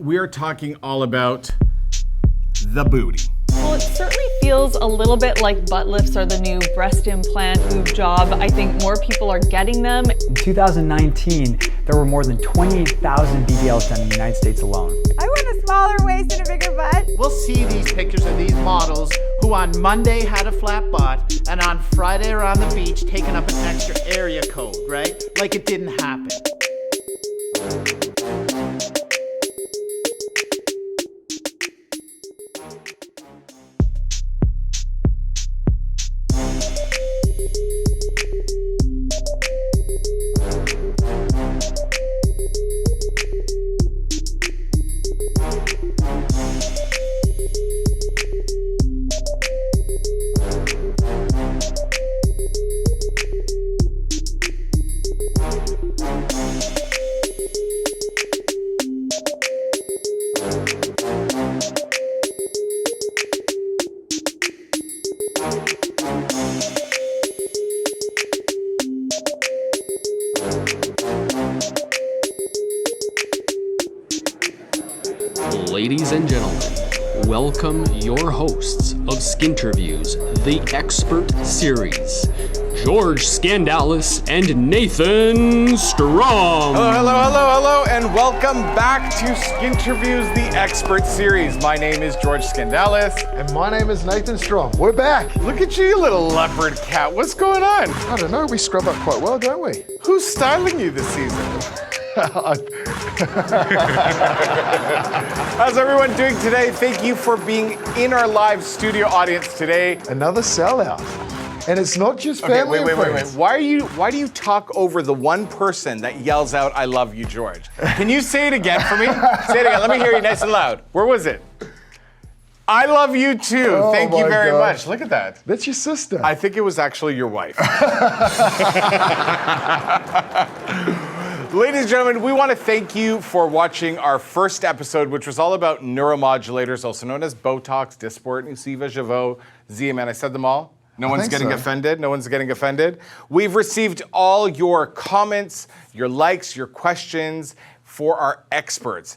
We are talking all about the booty. Well, it certainly feels a little bit like butt lifts are the new breast implant boob job. I think more people are getting them. In 2019, there were more than 28,000 BBLs done in the United States alone. I want a smaller waist and a bigger butt. We'll see these pictures of these models who on Monday had a flat butt and on Friday are on the beach taking up an extra area code, right? Like it didn't happen. Ladies and gentlemen, welcome your hosts of Skinterviews, the expert series, George Scandalis and Nathan Strom. Hello, and welcome back to Skinterviews, the expert series. My name is George Scandalis. And my name is Nathan Strom. We're back. Look at you little leopard cat. What's going on? I don't know, we scrub up quite well, don't we? Who's styling you this season? How's everyone doing today? Thank you for being in our live studio audience today. Another sellout. And it's not just family and friends. Why do you talk over the one person that yells out, "I love you, George"? Can you say it again for me? Say it again. Let me hear you nice and loud. Where was it? I love you too. Oh, Thank you very God. much. Look at that. That's your sister. I think it was actually your wife. Ladies and gentlemen, we want to thank you for watching our first episode, which was all about neuromodulators, also known as Botox, Dysport, Nuceiva, Jeuveau, Xeomin. I said them all? No one's getting offended? No one's getting offended? We've received all your comments, your likes, your questions for our experts.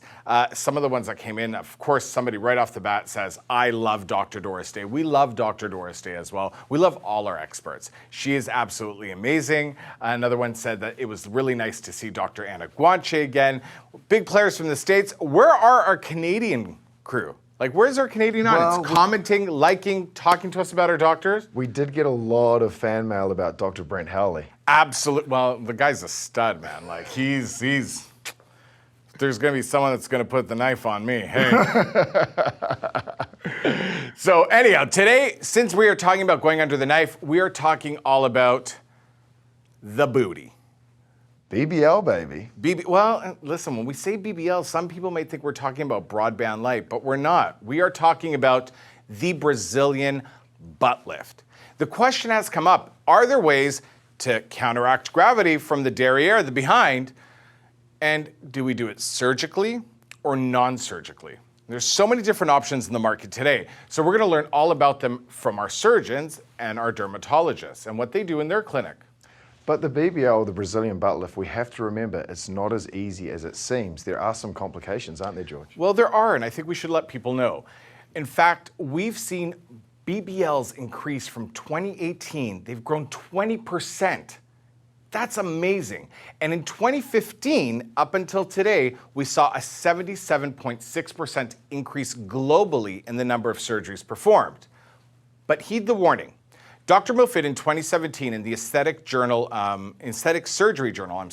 Some of the ones that came in, of course, somebody right off the bat says, I love Dr. Doris Day. We love Dr. Doris Day as well. We love all our experts. She is absolutely amazing. Another one said that it was really nice to see Dr. Anna Guanche again. Big players from the States. Where are our Canadian crew? Like, where's our Canadian audience? Commenting, liking, talking to us about our doctors? We did get a lot of fan mail about Dr. Brent Howley. Absolutely. Well, the guy's a stud, man. Like, he's there's going to be someone that's going to put the knife on me. Hey. So anyhow, today, since we are talking about going under the knife, we are talking all about the booty. BBL, baby. Well, listen, when we say BBL, some people may think we're talking about broadband light, but we're not. We are talking about the Brazilian butt lift. The question has come up, are there ways to counteract gravity from the derrière, the behind, and do we do it surgically or non-surgically? There's so many different options in the market today. So we're gonna learn all about them from our surgeons and our dermatologists and what they do in their clinic. But the BBL, the Brazilian butt lift, we have to remember it's not as easy as it seems. There are some complications, aren't there, George? Well, there are, and I think we should let people know. In fact, we've seen BBLs increase from 2018. They've grown 20%. That's amazing. And in 2015, up until today, we saw a 77.6% increase globally in the number of surgeries performed. But heed the warning. Dr. Moffitt in 2017 in the Aesthetic Surgery Journal,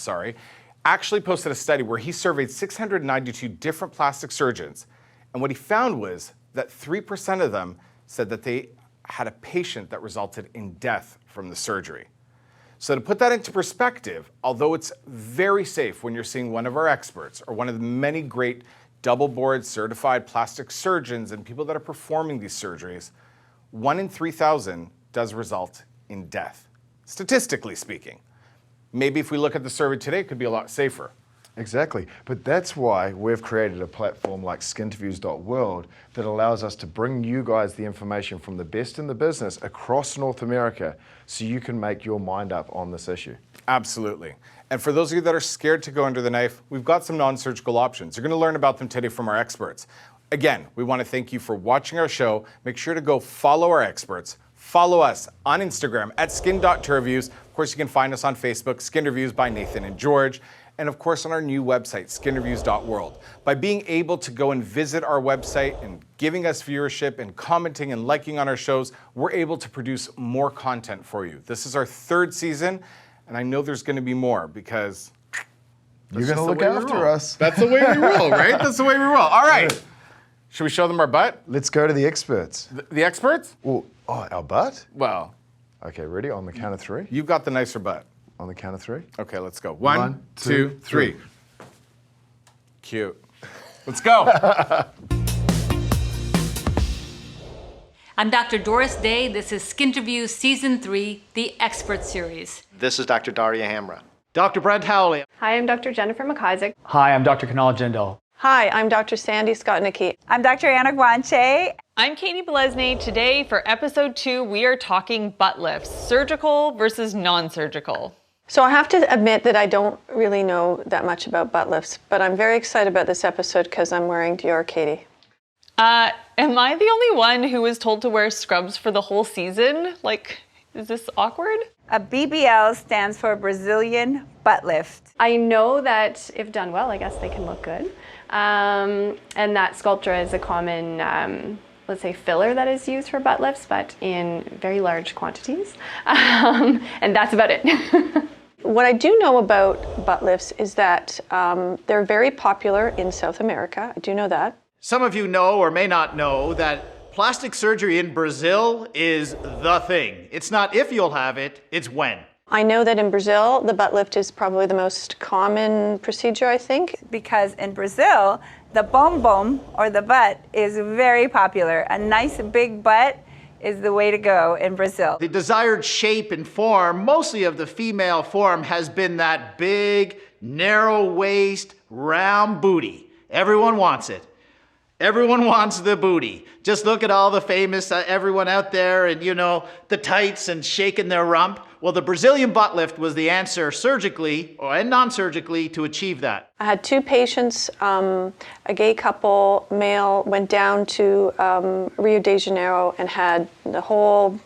actually posted a study where he surveyed 692 different plastic surgeons. And what he found was that 3% of them said that they had a patient that resulted in death from the surgery. So to put that into perspective, although it's very safe when you're seeing one of our experts or one of the many great double board certified plastic surgeons and people that are performing these surgeries, 1 in 3,000 does result in death, statistically speaking. Maybe if we look at the survey today, it could be a lot safer. Exactly, but that's why we've created a platform like Skinterviews.world that allows us to bring you guys the information from the best in the business across North America so you can make your mind up on this issue. Absolutely. And for those of you that are scared to go under the knife, we've got some non-surgical options. You're going to learn about them today from our experts. Again, we want to thank you for watching our show. Make sure to go follow our experts. Follow us on Instagram at skin.terviews. Of course, you can find us on Facebook, Skinterviews by Nathan and George. And of course, on our new website, skinterviews.world. By being able to go and visit our website and giving us viewership and commenting and liking on our shows, we're able to produce more content for you. This is our 3rd season, and I know there's going to be more because You're going to look after us. that's the way we roll, right? That's the way we roll. All right. Should we show them our butt? Let's go to the experts. The experts? Oh, our butt? Well, Okay, ready? On the count of 3? you've got the nicer butt. On the count of 3? Okay, let's go. One, One, two, two, three. Cute. Let's go. I'm Dr. Doris Day. This is Skinterviews Season 3, the Expert Series. This is Dr. Daria Hamrah. Dr. Brent Howley. Hi, I'm Dr. Jennifer Macisaac. Hi, I'm Dr. Kunaal Jindal. Hi, I'm Dr. Sandy Skotnicki. I'm Dr. Anna Guanche. I'm Katie Belezney. Today for episode 2, we are talking butt lifts, surgical versus non-surgical. So I have to admit that I don't really know that much about butt lifts, but I'm very excited about this episode because I'm wearing Dior, Katie. Am I the only one who was told to wear scrubs for the whole season? Like, is this awkward? A BBL stands for Brazilian butt lift. I know that if done well, I guess they can look good. And that Sculptra is a common, let's say, filler that is used for butt lifts, but in very large quantities. And that's about it. What I do know about butt lifts is that they're very popular in South America. I do know that. Some of you know or may not know that plastic surgery in Brazil is the thing. It's not if you'll have it, it's when. I know that in Brazil, the butt lift is probably the most common procedure, I think. Because in Brazil, the bom or the butt is very popular. A nice big butt is the way to go in Brazil. The desired shape and form, mostly of the female form, has been that big, narrow waist, round booty. Everyone wants it. Everyone wants the booty. Just look at all the famous, everyone out there and, you know, the tights and shaking their rump. Well, the Brazilian butt lift was the answer surgically and non-surgically to achieve that. I had 2 patients, a gay couple, male, went down to Rio de Janeiro and had their whole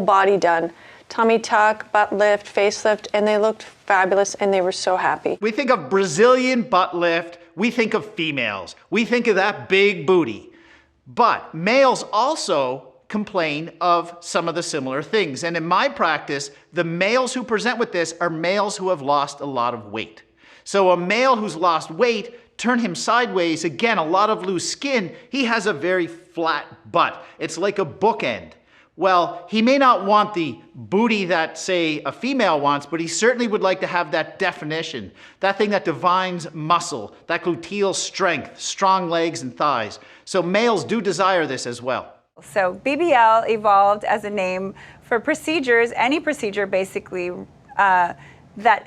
body done. Tummy tuck, butt lift, facelift, and they looked fabulous and they were so happy. We think of Brazilian butt lift, we think of females. We think of that big booty. But males also complain of some of the similar things. And in my practice, the males who present with this are males who have lost a lot of weight. So a male who's lost weight, turn him sideways, again, a lot of loose skin, he has a very flat butt. It's like a bookend. Well, he may not want the booty that, say, a female wants, but he certainly would like to have that definition, that thing that defines muscle, that gluteal strength, strong legs and thighs. So males do desire this as well. So BBL evolved as a name for procedures, any procedure basically, that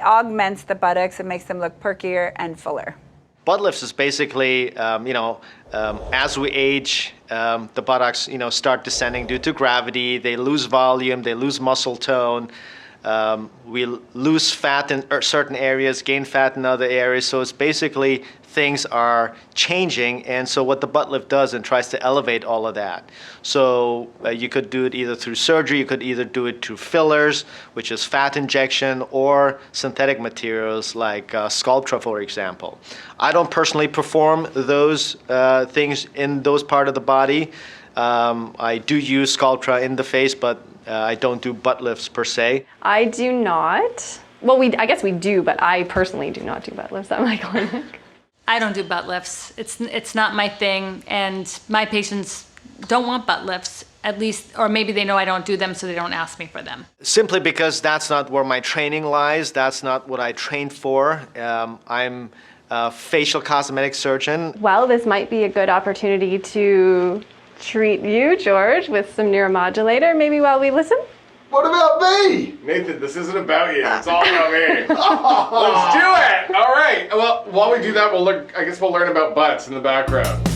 augments the buttocks and makes them look perkier and fuller. Butt lifts is basically, as we age, the buttocks, start descending due to gravity. They lose volume, they lose muscle tone. We lose fat in certain areas, gain fat in other areas. So it's basically things are changing, and so what the butt lift does and tries to elevate all of that. So you could do it either through surgery, you could either do it through fillers, which is fat injection, or synthetic materials like Sculptra, for example. I don't personally perform those things in those parts of the body. I do use Sculptra in the face, but I don't do butt lifts per se. I do not. Well, I guess we do, but I personally do not do butt lifts at my clinic. I don't do butt lifts. It's not my thing, and my patients don't want butt lifts, at least, or maybe they know I don't do them, so they don't ask me for them. Simply because that's not where my training lies. That's not what I trained for. I'm a facial cosmetic surgeon. Well, this might be a good opportunity to treat you, George, with some neuromodulator, maybe while we listen. What about me? Nathan, this isn't about you. It's all about me. Let's do it. All right. Well, while we do that, I guess we'll learn about butts in the background.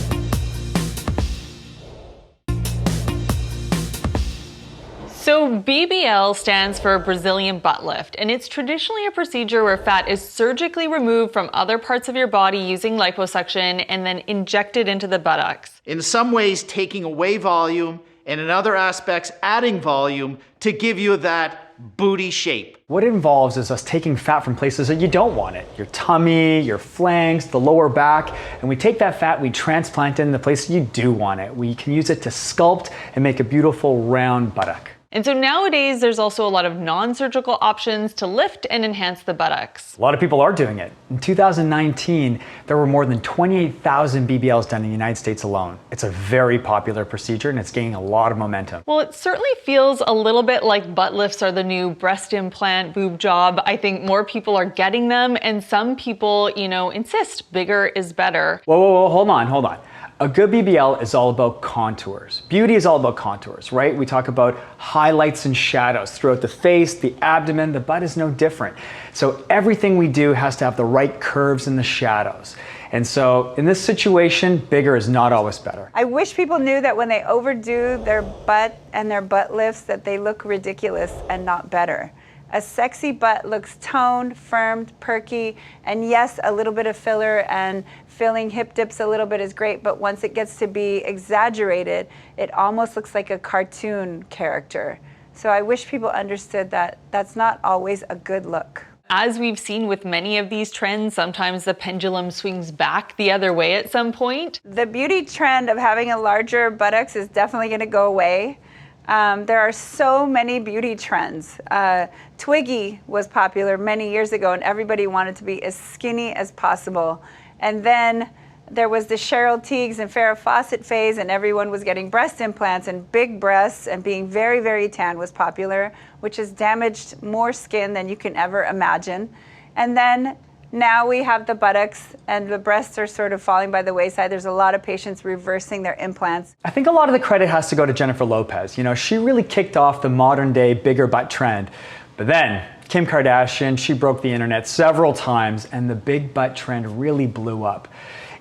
So BBL stands for Brazilian butt lift, and it's traditionally a procedure where fat is surgically removed from other parts of your body using liposuction and then injected into the buttocks. In some ways, taking away volume, and in other aspects, adding volume to give you that booty shape. What it involves is us taking fat from places that you don't want it. Your tummy, your flanks, the lower back, and we take that fat, we transplant it in the places you do want it. We can use it to sculpt and make a beautiful round buttock. And so nowadays, there's also a lot of non-surgical options to lift and enhance the buttocks. A lot of people are doing it. In 2019, there were more than 28,000 BBLs done in the United States alone. It's a very popular procedure and it's gaining a lot of momentum. Well, it certainly feels a little bit like butt lifts are the new breast implant boob job. I think more people are getting them, and some people, insist bigger is better. Whoa, hold on. A good BBL is all about contours. Beauty is all about contours, right? We talk about highlights and shadows throughout the face, the abdomen, the butt is no different. So everything we do has to have the right curves and the shadows. And so in this situation, bigger is not always better. I wish people knew that when they overdo their butt and their butt lifts that they look ridiculous and not better. A sexy butt looks toned, firm, perky, and yes, a little bit of filler and filling hip dips a little bit is great, but once it gets to be exaggerated, it almost looks like a cartoon character. So I wish people understood that that's not always a good look. As we've seen with many of these trends, sometimes the pendulum swings back the other way at some point. The beauty trend of having a larger buttocks is definitely going to go away. There are so many beauty trends. Twiggy was popular many years ago and everybody wanted to be as skinny as possible. And then there was the Cheryl Tiegs and Farrah Fawcett phase and everyone was getting breast implants, and big breasts and being very, very tan was popular, which has damaged more skin than you can ever imagine. And then now we have the buttocks and the breasts are sort of falling by the wayside. There's a lot of patients reversing their implants. I think a lot of the credit has to go to Jennifer Lopez. She really kicked off the modern day bigger butt trend. But then Kim Kardashian, she broke the internet several times and the big butt trend really blew up.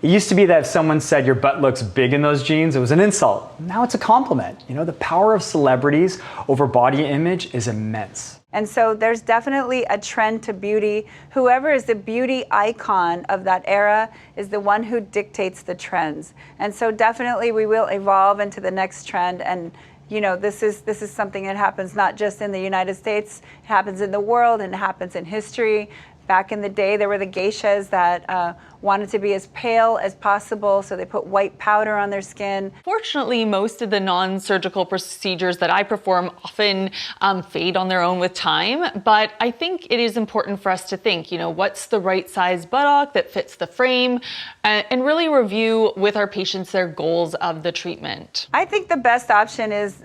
It used to be that if someone said your butt looks big in those jeans, it was an insult. Now it's a compliment. The power of celebrities over body image is immense. And so there's definitely a trend to beauty. Whoever is the beauty icon of that era is the one who dictates the trends. And so definitely we will evolve into the next trend. And this is something that happens not just in the United States, it happens in the world and it happens in history. Back in the day, there were the geishas that wanted to be as pale as possible, so they put white powder on their skin. Fortunately, most of the non-surgical procedures that I perform often fade on their own with time, but I think it is important for us to think, what's the right size buttock that fits the frame, and really review with our patients their goals of the treatment. I think the best option is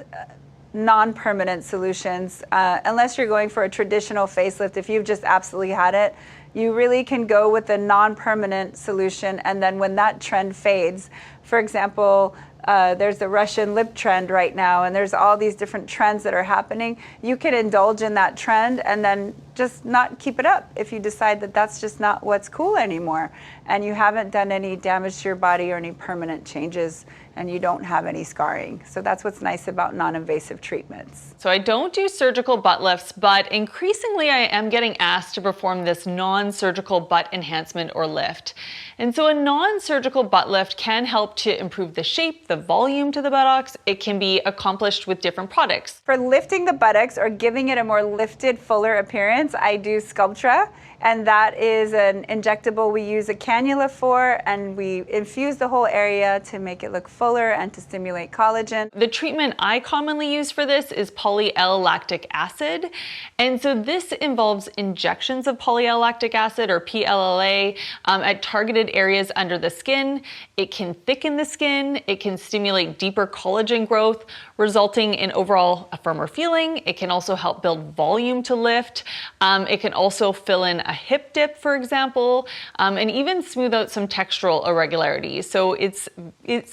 non-permanent solutions. Unless you're going for a traditional facelift, if you've just absolutely had it, you really can go with a non-permanent solution, and then when that trend fades, for example, there's the Russian lip trend right now, and there's all these different trends that are happening. You can indulge in that trend and then just not keep it up if you decide that that's just not what's cool anymore, and you haven't done any damage to your body or any permanent changes, and you don't have any scarring. So that's what's nice about non-invasive treatments. So I don't do surgical butt lifts, but increasingly I am getting asked to perform this non-surgical butt enhancement or lift. And so a non-surgical butt lift can help to improve the shape, the volume to the buttocks. It can be accomplished with different products. For lifting the buttocks or giving it a more lifted, fuller appearance, I do Sculptra, and that is an injectable we use a cannula for, and we infuse the whole area to make it look fuller and to stimulate collagen. The treatment I commonly use for this is poly-L-lactic acid, and so this involves injections of poly-L-lactic acid, or PLLA, at targeted areas under the skin. It can thicken the skin, it can stimulate deeper collagen growth, resulting in overall a firmer feeling. It can also help build volume to lift. It can also fill in a hip dip, for example, and even smooth out some textural irregularities. So it's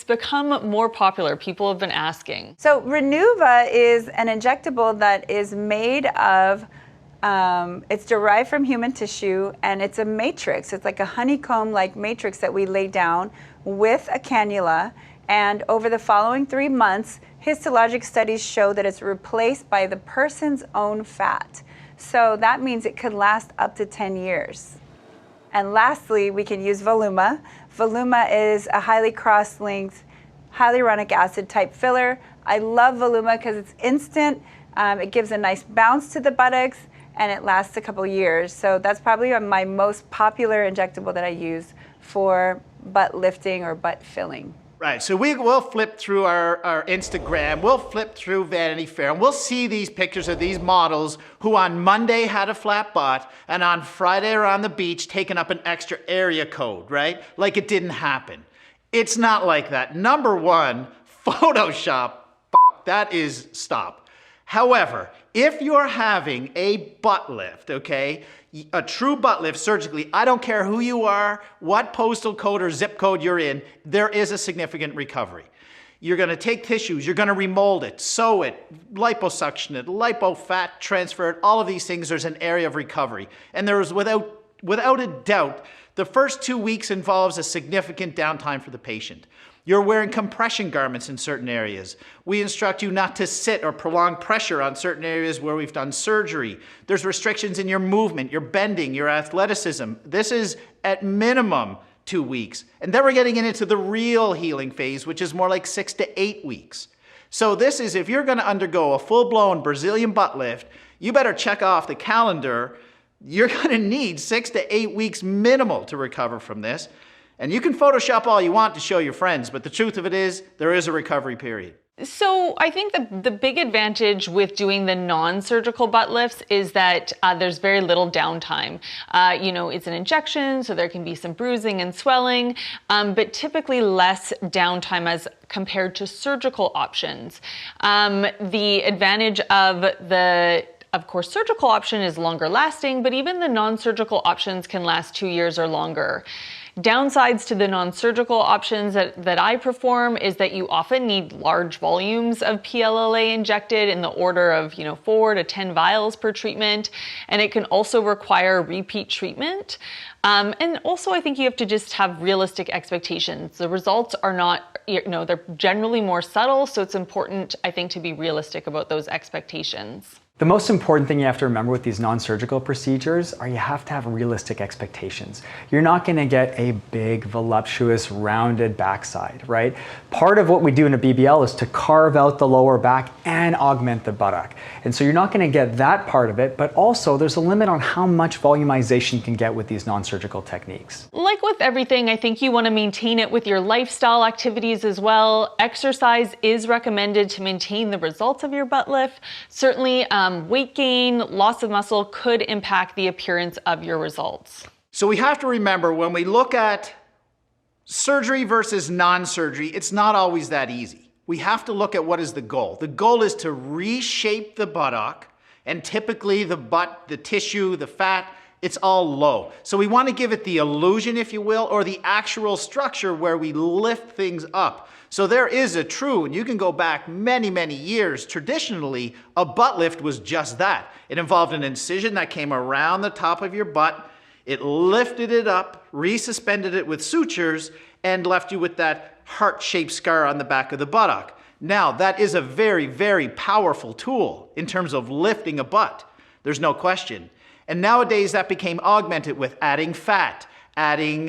become more popular. People have been asking. So Renuva is an injectable that is made of, it's derived from human tissue, and it's a matrix. It's like a honeycomb-like matrix that we lay down with a cannula, and over the following 3 months, histologic studies show that it's replaced by the person's own fat. So that means it could last up to 10 years. And lastly, we can use Voluma. Voluma is a highly cross-linked hyaluronic acid type filler. I love Voluma because it's instant. It gives a nice bounce to the buttocks, and it lasts a couple years. So that's probably my most popular injectable that I use for butt lifting or butt filling. Right, so we will flip through our Instagram, we'll flip through Vanity Fair, and we'll see these pictures of these models who on Monday had a flat butt, and on Friday are on the beach taking up an extra area code, right? Like it didn't happen. It's not like that. Number one, Photoshop, that is stop. However, if you're having a butt lift, okay, a true butt lift surgically, I don't care who you are, what postal code or zip code you're in, there is a significant recovery. You're going to take tissues, you're going to remold it, sew it, liposuction it, lipofat transfer it, all of these things, there's an area of recovery. And there is without a doubt, the first 2 weeks involves a significant downtime for the patient. You're wearing compression garments in certain areas. We instruct you not to sit or prolong pressure on certain areas where we've done surgery. There's restrictions in your movement, your bending, your athleticism. This is at minimum 2 weeks. And then we're getting into the real healing phase, which is more like 6 to 8 weeks. So this is, if you're going to undergo a full-blown Brazilian butt lift, you better check off the calendar. You're going to need 6 to 8 weeks minimal to recover from this. And you can Photoshop all you want to show your friends, but the truth of it is, there is a recovery period. So I think the big advantage with doing the non-surgical butt lifts is that there's very little downtime. It's an injection, so there can be some bruising and swelling, but typically less downtime as compared to surgical options. The advantage of course, surgical option is longer lasting, but even the non-surgical options can last 2 years or longer. Downsides to the non-surgical options that I perform is that you often need large volumes of PLLA injected in the order of 4 to 10 vials per treatment, and it can also require repeat treatment. And also I think you have to just have realistic expectations. The results are not, they're generally more subtle, so it's important, I think, to be realistic about those expectations. The most important thing you have to remember with these non-surgical procedures are you have to have realistic expectations. You're not going to get a big, voluptuous, rounded backside, right? Part of what we do in a BBL is to carve out the lower back and augment the buttock. And so you're not going to get that part of it, but also there's a limit on how much volumization you can get with these non-surgical techniques. Like with everything, I think you want to maintain it with your lifestyle activities as well. Exercise is recommended to maintain the results of your butt lift. Certainly, weight gain, loss of muscle could impact the appearance of your results. So we have to remember when we look at surgery versus non-surgery, it's not always that easy. We have to look at what is the goal. The goal is to reshape the buttock, and typically the butt, the tissue, the fat, it's all low. So we want to give it the illusion, if you will, or the actual structure where we lift things up. So there is a true, and you can go back many, many years, traditionally, a butt lift was just that. It involved an incision that came around the top of your butt, it lifted it up, resuspended it with sutures, and left you with that heart-shaped scar on the back of the buttock. Now, that is a very, very powerful tool in terms of lifting a butt. There's no question. And nowadays, that became augmented with adding fat, adding,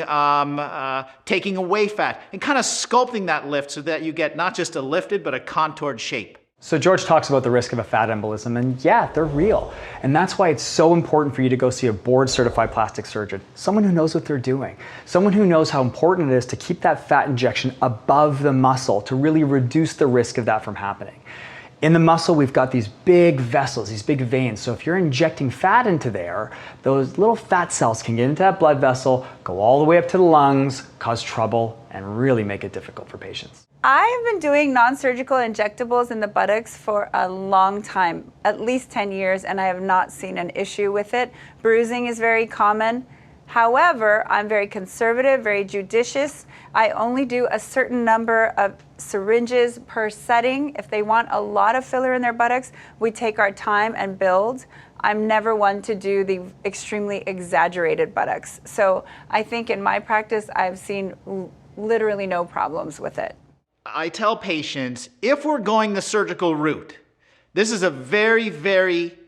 taking away fat, and kind of sculpting that lift so that you get not just a lifted, but a contoured shape. So George talks about the risk of a fat embolism, and yeah, they're real. And that's why it's so important for you to go see a board-certified plastic surgeon, someone who knows what they're doing, someone who knows how important it is to keep that fat injection above the muscle to really reduce the risk of that from happening. In the muscle, we've got these big vessels, these big veins. So if you're injecting fat into there, those little fat cells can get into that blood vessel, go all the way up to the lungs, cause trouble, and really make it difficult for patients. I've been doing non-surgical injectables in the buttocks for a long time, at least 10 years, and I have not seen an issue with it. Bruising is very common. However, I'm very conservative, very judicious. I only do a certain number of syringes per setting. If they want a lot of filler in their buttocks, we take our time and build. I'm never one to do the extremely exaggerated buttocks. So I think in my practice, I've seen literally no problems with it. I tell patients, if we're going the surgical route, this is a very, very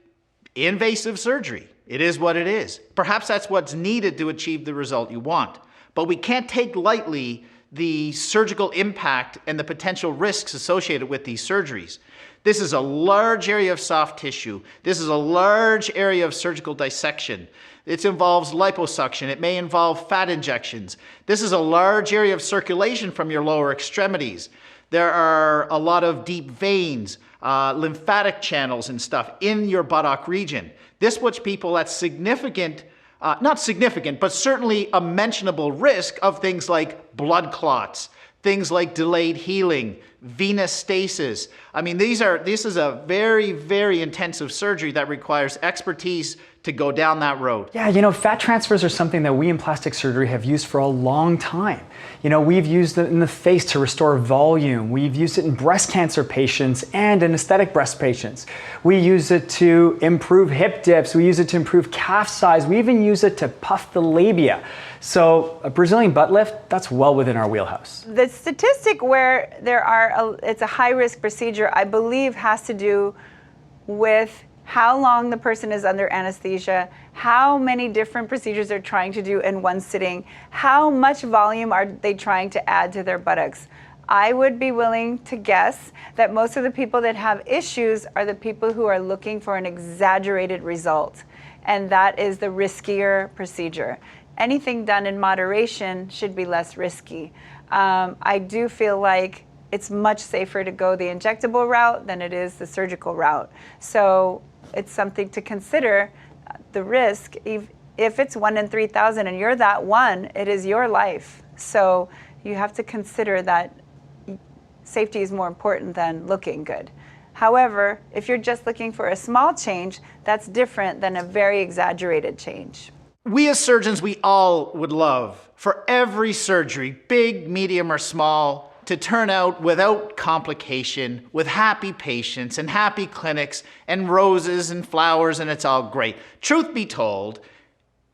invasive surgery. It is what it is. Perhaps that's what's needed to achieve the result you want. But we can't take lightly the surgical impact and the potential risks associated with these surgeries. This is a large area of soft tissue. This is a large area of surgical dissection. It involves liposuction. It may involve fat injections. This is a large area of circulation from your lower extremities. There are a lot of deep veins, lymphatic channels and stuff in your buttock region. This puts people at significant, not significant, but certainly a mentionable risk of things like blood clots, things like delayed healing, venous stasis. I mean, this is a very, very intensive surgery that requires expertise to go down that road. Yeah, you know, fat transfers are something that we in plastic surgery have used for a long time. You know, we've used it in the face to restore volume. We've used it in breast cancer patients and in aesthetic breast patients. We use it to improve hip dips. We use it to improve calf size. We even use it to puff the labia. So a Brazilian butt lift, that's well within our wheelhouse. The statistic where it's a high-risk procedure, I believe, has to do with how long the person is under anesthesia, how many different procedures they're trying to do in one sitting, how much volume are they trying to add to their buttocks. I would be willing to guess that most of the people that have issues are the people who are looking for an exaggerated result, and that is the riskier procedure. Anything done in moderation should be less risky. I do feel like it's much safer to go the injectable route than it is the surgical route. So it's something to consider, the risk. If it's 1 in 3,000 and you're that one, it is your life. So you have to consider that safety is more important than looking good. However, if you're just looking for a small change, that's different than a very exaggerated change. We as surgeons, we all would love for every surgery, big, medium, or small, to turn out without complication, with happy patients and happy clinics and roses and flowers, and it's all great. Truth be told,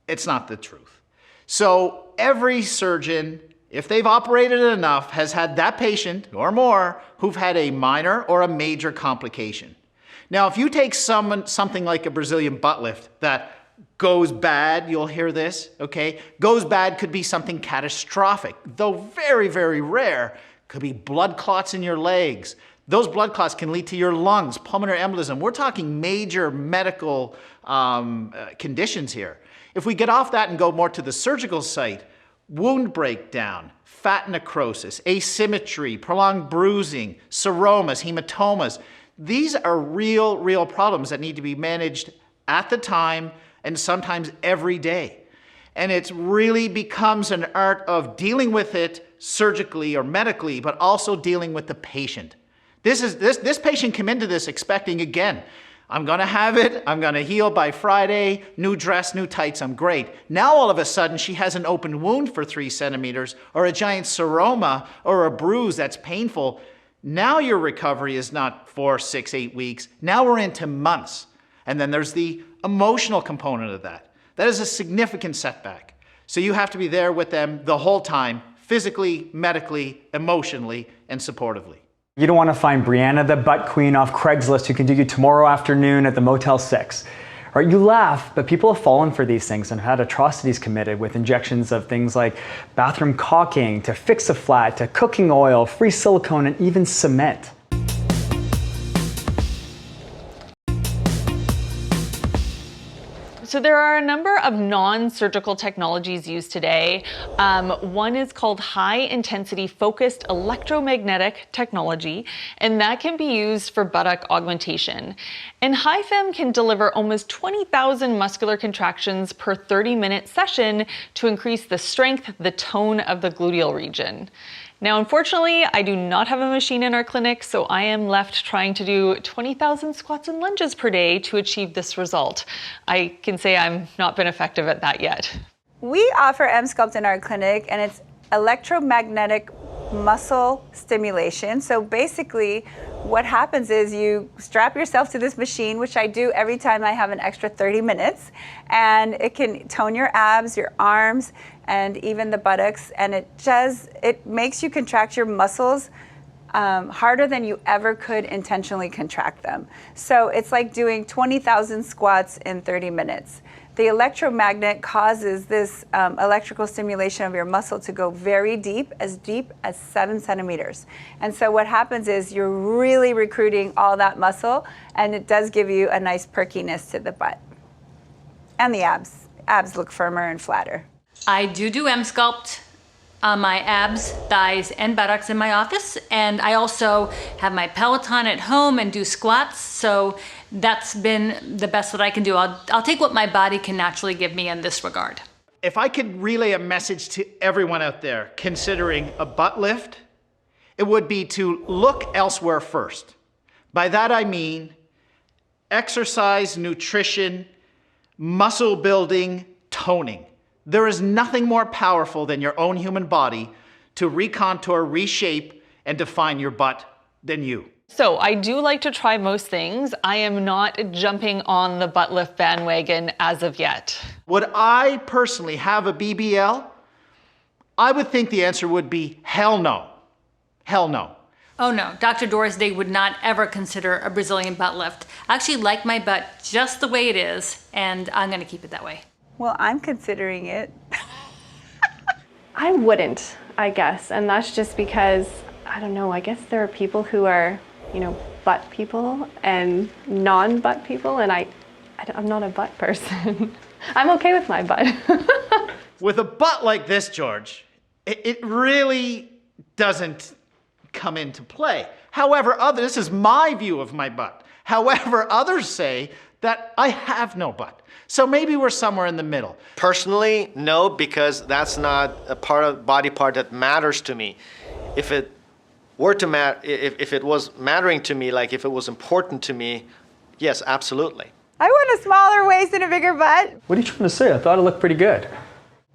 it's not the truth. So every surgeon, if they've operated enough, has had that patient or more who've had a minor or a major complication. Now, if you take something like a Brazilian butt lift that goes bad, you'll hear this, okay? Goes bad could be something catastrophic, though very, very rare. Could be blood clots in your legs. Those blood clots can lead to your lungs, pulmonary embolism. We're talking major medical conditions here. If we get off that and go more to the surgical site, wound breakdown, fat necrosis, asymmetry, prolonged bruising, seromas, hematomas. These are real problems that need to be managed at the time and sometimes every day. And it really becomes an art of dealing with it surgically or medically, but also dealing with the patient. This patient came into this expecting, again, I'm gonna have it, I'm gonna heal by Friday, new dress, new tights, I'm great. Now all of a sudden she has an open wound for 3 centimeters or a giant seroma or a bruise that's painful. Now your recovery is not 4, 6, 8 weeks. Now we're into months. And then there's the emotional component of that. That is a significant setback. So you have to be there with them the whole time, physically, medically, emotionally, and supportively. You don't want to find Brianna, the butt queen off Craigslist, who can do you tomorrow afternoon at the Motel 6. Or you laugh, but people have fallen for these things and had atrocities committed with injections of things like bathroom caulking, to Fix-A-Flat, to cooking oil, free silicone, and even cement. So there are a number of non-surgical technologies used today. One is called high-intensity focused electromagnetic technology, and that can be used for buttock augmentation. And HiFem can deliver almost 20,000 muscular contractions per 30-minute session to increase the strength, the tone of the gluteal region. Now, unfortunately, I do not have a machine in our clinic, so I am left trying to do 20,000 squats and lunges per day to achieve this result. I can say I've not been effective at that yet. We offer M-Sculpt in our clinic, and it's electromagnetic muscle stimulation. So basically, what happens is you strap yourself to this machine, which I do every time I have an extra 30 minutes, and it can tone your abs, your arms, and even the buttocks, and it makes you contract your muscles harder than you ever could intentionally contract them. So it's like doing 20,000 squats in 30 minutes. The electromagnet causes this electrical stimulation of your muscle to go very deep as 7 centimeters. And so what happens is you're really recruiting all that muscle, and it does give you a nice perkiness to the butt. And the abs. Abs look firmer and flatter. I do M-Sculpt on my abs, thighs, and buttocks in my office. And I also have my Peloton at home and do squats. So that's been the best that I can do. I'll take what my body can naturally give me in this regard. If I could relay a message to everyone out there considering a butt lift, it would be to look elsewhere first. By that I mean exercise, nutrition, muscle building, toning. There is nothing more powerful than your own human body to recontour, reshape, and define your butt than you. So I do like to try most things. I am not jumping on the butt lift bandwagon as of yet. Would I personally have a BBL? I would think the answer would be hell no. Hell no. Oh no, Dr. Doris Day would not ever consider a Brazilian butt lift. I actually like my butt just the way it is, and I'm gonna keep it that way. Well, I'm considering it. I wouldn't, I guess. And that's just because, I don't know, I guess there are people who are, butt people and non-butt people, and I'm not a butt person. I'm okay with my butt. With a butt like this, George, it really doesn't come into play. However, this is my view of my butt. However, others say that I have no butt. So maybe we're somewhere in the middle. Personally, no, because that's not a body part that matters to me. If it were to matter, if it was mattering to me, like if it was important to me, yes, absolutely. I want a smaller waist and a bigger butt. What are you trying to say? I thought it looked pretty good.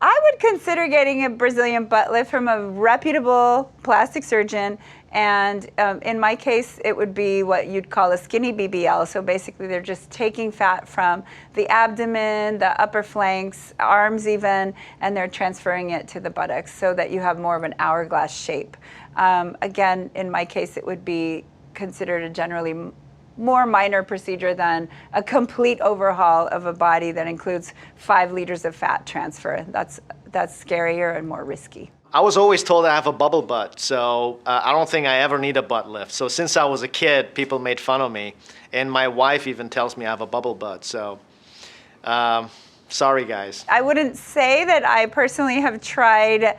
I would consider getting a Brazilian butt lift from a reputable plastic surgeon. And in my case, it would be what you'd call a skinny BBL. So basically, they're just taking fat from the abdomen, the upper flanks, arms even, and they're transferring it to the buttocks so that you have more of an hourglass shape. Again, in my case, it would be considered a generally more minor procedure than a complete overhaul of a body that includes 5 liters of fat transfer. That's scarier and more risky. I was always told I have a bubble butt, so I don't think I ever need a butt lift. So since I was a kid, people made fun of me. And my wife even tells me I have a bubble butt, so sorry guys. I wouldn't say that I personally have tried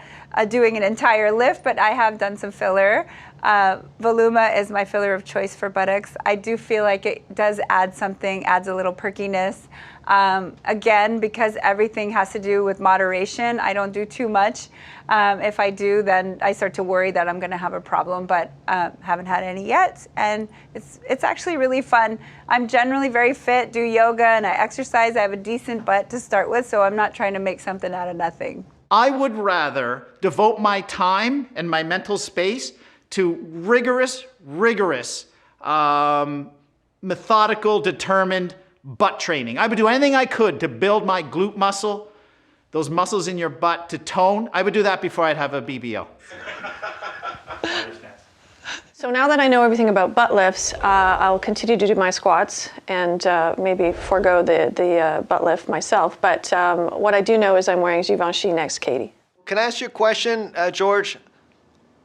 doing an entire lift, but I have done some filler. Voluma is my filler of choice for buttocks. I do feel like it does add something, adds a little perkiness. Again, because everything has to do with moderation, I don't do too much. If I do, then I start to worry that I'm going to have a problem, but haven't had any yet. And it's actually really fun. I'm generally very fit, do yoga, and I exercise. I have a decent butt to start with, so I'm not trying to make something out of nothing. I would rather devote my time and my mental space to rigorous, methodical, determined butt training. I would do anything I could to build my glute muscle, those muscles in your butt to tone. I would do that before I'd have a BBL. So now that I know everything about butt lifts, I'll continue to do my squats and maybe forego the butt lift myself. But what I do know is I'm wearing Givenchy next, Katie. Can I ask you a question, George?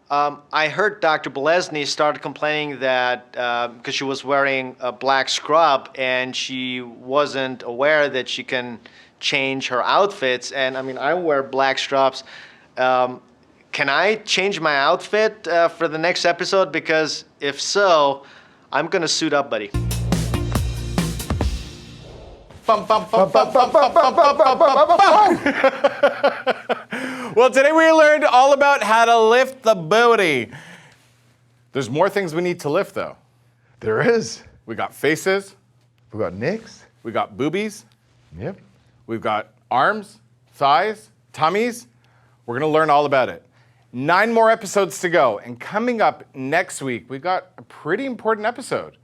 I heard Dr. Belezney started complaining that because she was wearing a black scrub and she wasn't aware that she can change her outfits. And I mean, I wear black straps. Can I change my outfit for the next episode? Because if so, I'm gonna suit up, buddy. Well, today we learned all about how to lift the booty. There's more things we need to lift, though. There is. We got faces. We got necks. We got boobies. Yep. We've got arms, thighs, tummies. We're going to learn all about it. 9 more episodes to go. And coming up next week, we've got a pretty important episode.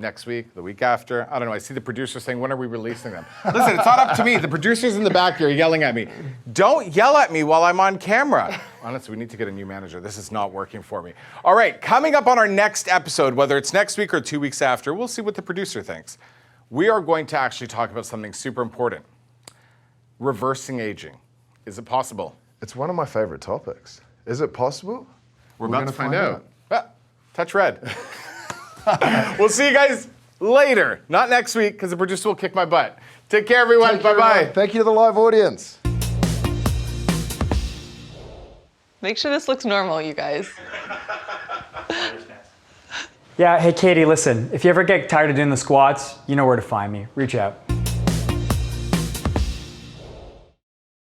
Next week, the week after. I don't know. I see the producer saying, when are we releasing them? Listen, it's not up to me. The producer's in the back here yelling at me. Don't yell at me while I'm on camera. Honestly, we need to get a new manager. This is not working for me. All right, coming up on our next episode, whether it's next week or 2 weeks after, we'll see what the producer thinks. We are going to actually talk about something super important. Reversing aging. Is it possible? It's one of my favorite topics. Is it possible? We're about to find out. Ah, touch red. We'll see you guys later. Not next week, because the producer will kick my butt. Take care, everyone. Bye-bye. Thank you to the live audience. Make sure this looks normal, you guys. Yeah, hey Katie, listen, if you ever get tired of doing the squats, you know where to find me. Reach out.